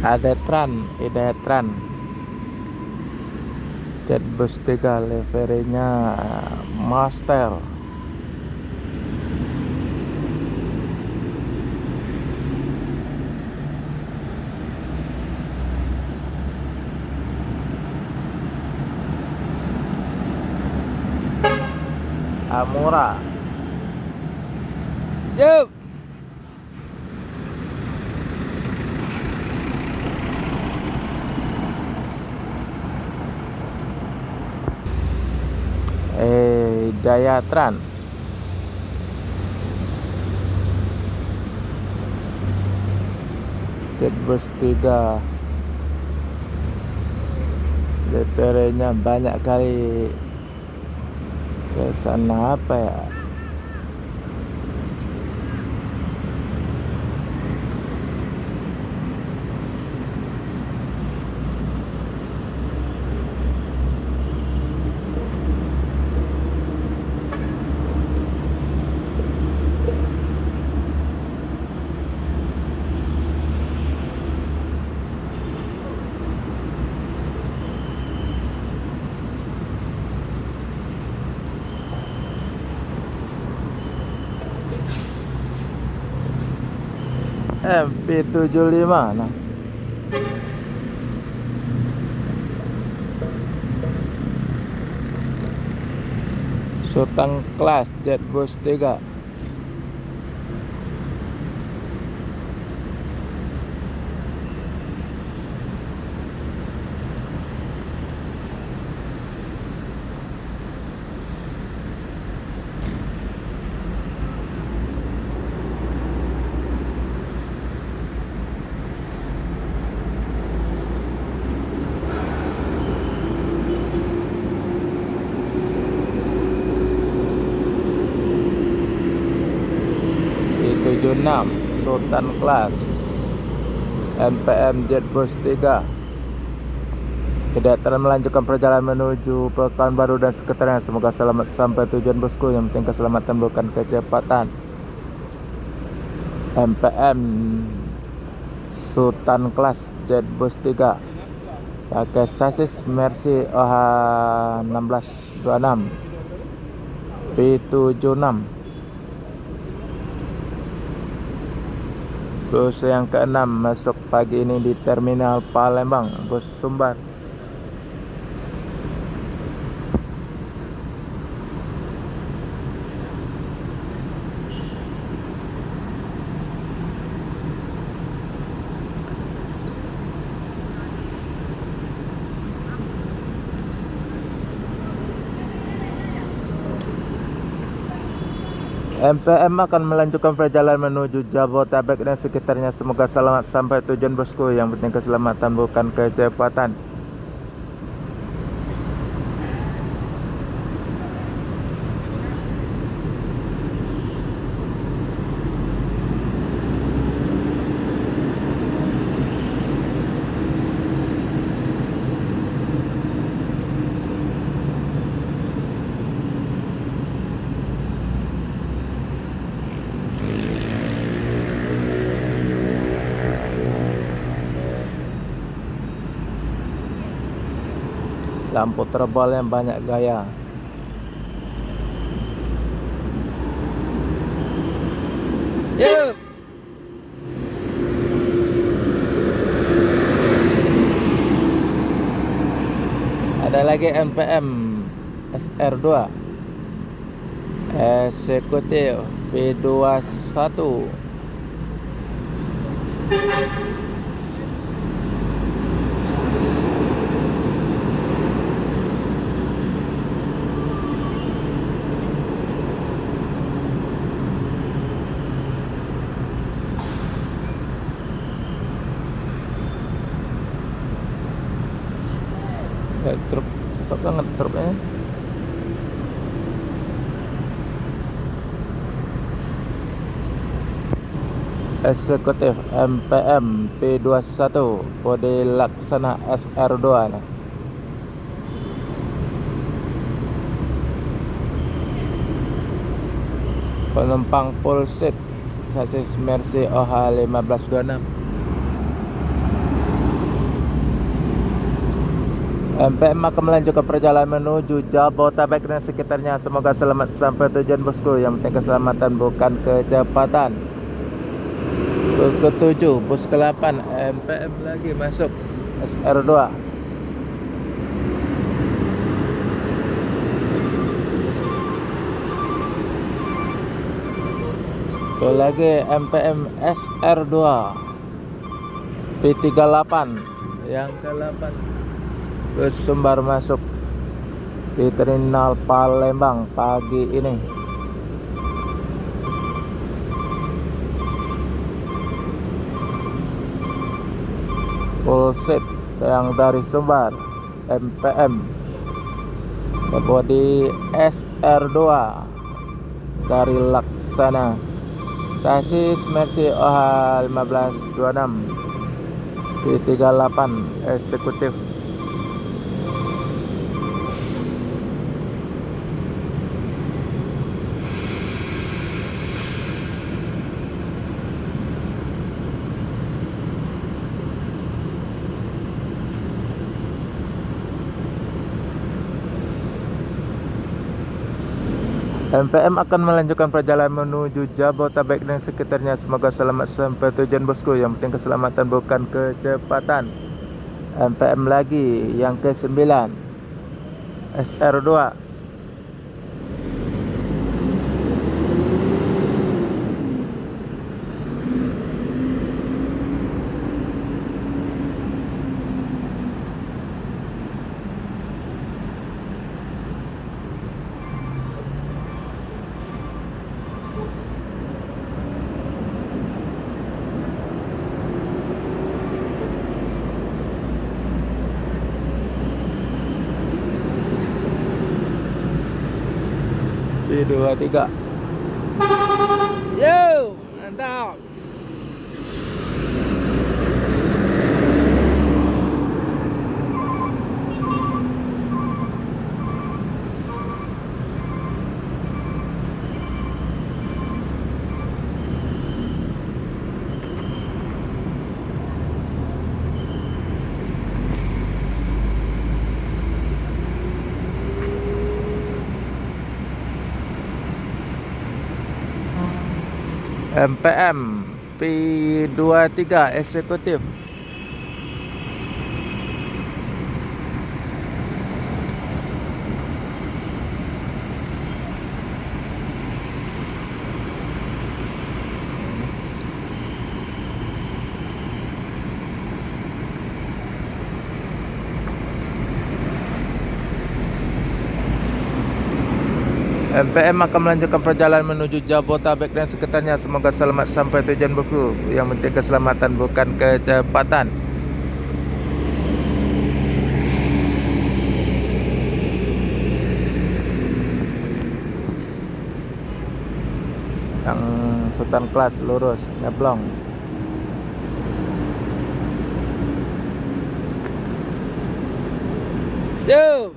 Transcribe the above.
Ada Hidayat Tran Jetbus 3 liverynya Master. Amura. Yup. Hidayat-Tran. Jetbus 3 DPR-nya banyak kali. Kesana apa ya? MP75 nah. Sultan Class Jetbus 3. I76 Sultan Class NPM Jetbus 3. Hidayat-Tran melanjutkan perjalanan menuju Pekanbaru dan sekitarnya. Semoga selamat sampai tujuan bosku. Yang penting keselamatan bukan kecepatan. MPM Sultan Class Jetbus 3 pakai sasis Mercy OH1626 P76. Bus yang ke-6 masuk pagi ini di Terminal Palembang, bus Sumbar. MPM akan melanjutkan perjalanan menuju Jabodetabek dan sekitarnya. Semoga selamat sampai tujuan bosku. Yang penting keselamatan bukan kecepatan. Lampu terbalnya banyak gaya. Yup. Ada lagi MPM SR2 Eksekutif P21. Truk cepet banget truknya. Eksekutif MPM P21 kode laksana SR2 nah. Penumpang full seat sasis Mercy OH1526. MPM akan melanjutkan perjalanan menuju Jabodetabek dan sekitarnya. Semoga selamat sampai tujuan bosku. Yang penting keselamatan bukan kecepatan. Bus ke-7, bus ke-8, MPM lagi masuk SR2. Itu lagi MPM SR2 P38 yang ke-8. Bus Sumbar masuk di terminal Palembang pagi ini. Full set yang dari Sumbar MPM bodi SR2 dari Laksana, sasis Mercy OH 1526 P38 eksekutif. MPM akan melanjutkan perjalanan menuju Jabodetabek dan sekitarnya. Semoga selamat sampai tujuan bosku. Yang penting keselamatan bukan kecepatan. MPM lagi yang ke-9 SR2. P23. Yo, mantap. MPM P23 eksekutif. MPM akan melanjutkan perjalanan menuju Jabodetabek dan sekitarnya. Semoga selamat sampai tujuan bosku. Yang penting keselamatan bukan kecepatan. Yang Sultan Kelas lurus nyeblong. Yo.